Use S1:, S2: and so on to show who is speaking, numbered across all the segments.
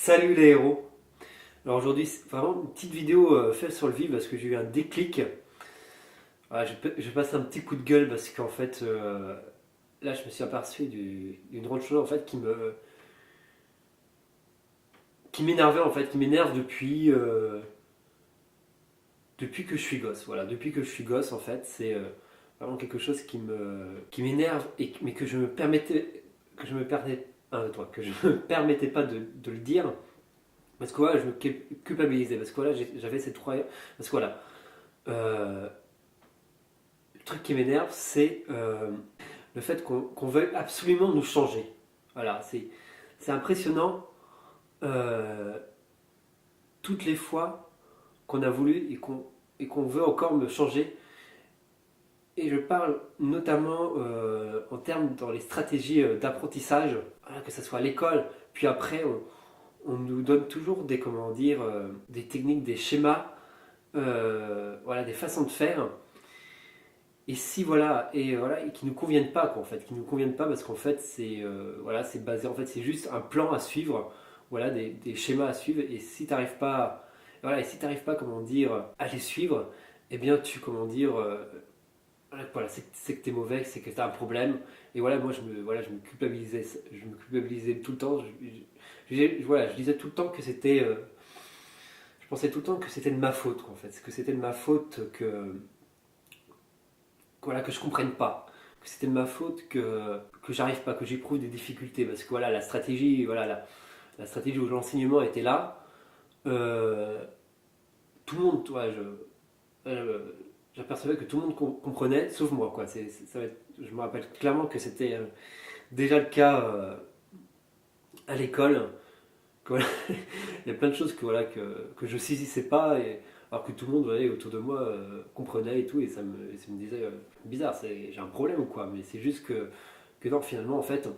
S1: Salut les héros. Alors aujourd'hui c'est vraiment une petite vidéo faite sur le vif parce que j'ai eu un déclic. Voilà, je passe un petit coup de gueule parce qu'en fait là je me suis aperçu d'une grande chose en fait qui m'énervait en fait, qui m'énerve depuis que je suis gosse. Voilà, depuis que je suis gosse en fait, c'est vraiment quelque chose qui m'énerve mais que je me permettais que je me permettais pas de le dire. Parce que voilà, je me culpabilisais, parce que voilà, j'avais ces trois. Parce que voilà, euh, le truc qui m'énerve, c'est le fait qu'on veuille absolument nous changer. Voilà, c'est impressionnant toutes les fois qu'on a voulu et qu'on veut encore me changer. Et je parle notamment en termes dans les stratégies d'apprentissage, voilà, que ce soit à l'école, puis après on nous donne toujours des, comment dire, des techniques, des schémas, voilà, des façons de faire. Et si voilà, et qui nous conviennent pas quoi, en fait, qui nous conviennent pas parce qu'en fait c'est voilà, c'est basé, en fait c'est juste un plan à suivre, voilà, des schémas à suivre. Et si t'arrives pas, voilà, et si t'arrives pas, comment dire, à les suivre, eh bien tu, comment dire, voilà, c'est que t'es mauvais, c'est que t'as un problème. Et voilà, moi je me culpabilisais tout le temps. Voilà, je disais tout le temps que c'était, je pensais tout le temps que c'était de ma faute, quoi, en fait, que c'était de ma faute voilà, que je comprenne pas, que c'était de ma faute que j'arrive pas, que j'éprouve des difficultés, parce que voilà, la stratégie, voilà, la stratégie où l'enseignement était là, euh, tout le monde, j'apercevais que tout le monde comprenait, sauf moi, quoi. Je me rappelle clairement que c'était déjà le cas à l'école. Voilà, il y a plein de choses que je saisissais pas, alors que tout le monde ouais, autour de moi comprenait et tout, et ça me disait bizarre, j'ai un problème ou quoi, mais c'est juste que non, finalement, en fait,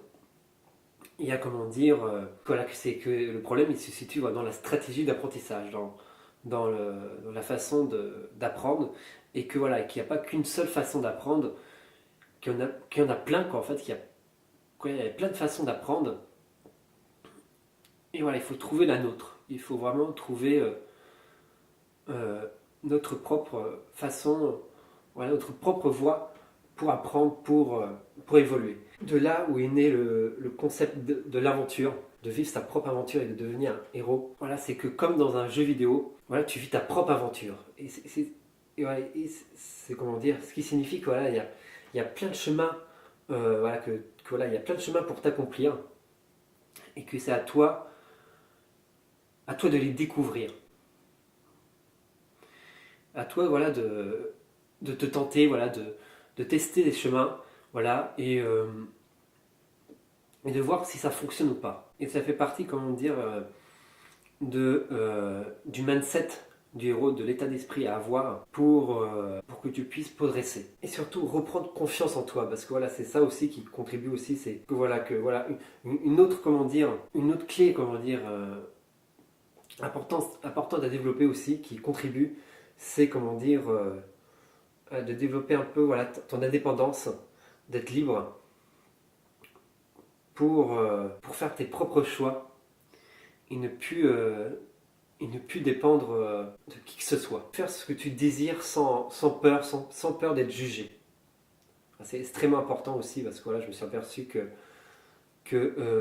S1: il y a comment dire, voilà, que c'est que le problème il se situe voilà, dans la stratégie d'apprentissage, dans la façon d'apprendre, et que voilà, qu'il n'y a pas qu'une seule façon d'apprendre, qu'il y en a plein, quoi, en fait, qu'il y a plein de façons d'apprendre. Et voilà, il faut trouver la nôtre. Il faut vraiment trouver euh, notre propre façon, voilà, notre propre voie pour apprendre, pour évoluer. De là où est né le concept de l'aventure, de vivre sa propre aventure et de devenir un héros. Voilà, c'est que comme dans un jeu vidéo, voilà, tu vis ta propre aventure. Et c'est comment dire, ce qui signifie que voilà, il y a plein de chemins, voilà, voilà, il y a plein de chemins pour t'accomplir et que c'est à toi de les découvrir. À toi voilà, de te tenter, voilà, de tester les chemins, voilà, et de voir si ça fonctionne ou pas. Et ça fait partie, comment dire, du mindset du héros, de l'état d'esprit à avoir pour que tu puisses progresser. Et surtout reprendre confiance en toi, parce que voilà, c'est ça aussi qui contribue aussi, c'est que voilà, une autre, comment dire, une autre clé, comment dire, importante à développer aussi, qui contribue, c'est comment dire, de développer un peu voilà, ton indépendance, d'être libre pour faire tes propres choix et ne plus dépendre de qui que ce soit. Faire ce que tu désires sans peur, sans peur d'être jugé. C'est extrêmement important aussi parce que voilà, je me suis aperçu que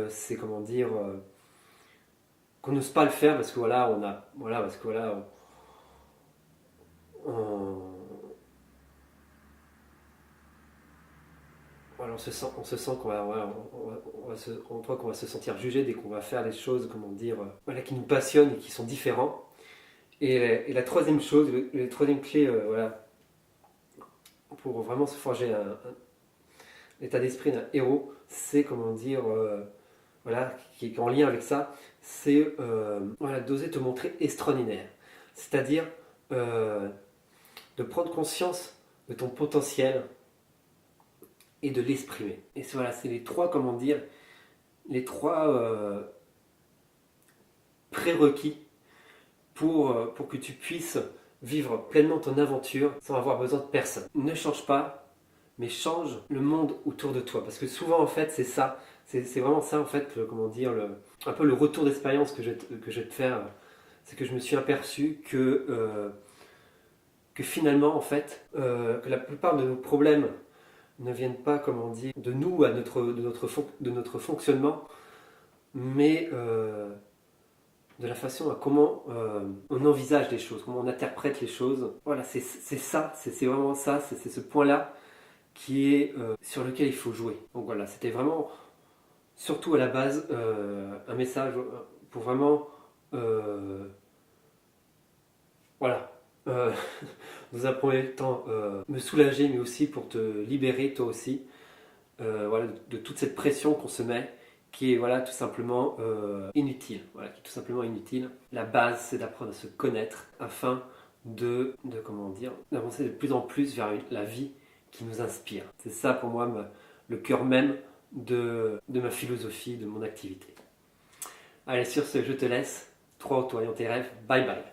S1: c'est comment dire qu'on n'ose pas le faire parce que voilà, parce que voilà, on, voilà, on se sent qu'on va, voilà, on croit qu'on va se sentir jugé dès qu'on va faire des choses, comment dire, voilà, qui nous passionnent et qui sont différents. Et la troisième chose, la troisième clé, voilà, pour vraiment se forger l'état d'esprit d'un héros, c'est comment dire, voilà, qui est en lien avec ça, c'est voilà, d'oser te montrer extraordinaire. C'est-à-dire de prendre conscience de ton potentiel et de l'exprimer. Et voilà, c'est les trois, comment dire, les trois prérequis pour que tu puisses vivre pleinement ton aventure sans avoir besoin de personne. Ne change pas, mais change le monde autour de toi. Parce que souvent, en fait, c'est ça. C'est vraiment ça en fait, comment dire, un peu le retour d'expérience que je vais te faire. C'est que je me suis aperçu que finalement en fait, que la plupart de nos problèmes ne viennent pas, comment dire, de nous, de notre fonctionnement, mais de la façon à comment on envisage les choses, comment on interprète les choses. Voilà, c'est ça, c'est vraiment ça, c'est ce point-là qui est sur lequel il faut jouer. Donc voilà, c'était vraiment, surtout à la base, un message pour vraiment, voilà, euh, dans un premier temps, me soulager, mais aussi pour te libérer toi aussi, voilà, de toute cette pression qu'on se met, qui est voilà, tout simplement inutile. Voilà, qui est tout simplement inutile. La base, c'est d'apprendre à se connaître afin de comment dire, d'avancer de plus en plus vers la vie qui nous inspire. C'est ça pour moi le cœur même de ma philosophie, de mon activité. Allez, sur ce, je te laisse. Toi, en tes rêves. Bye bye.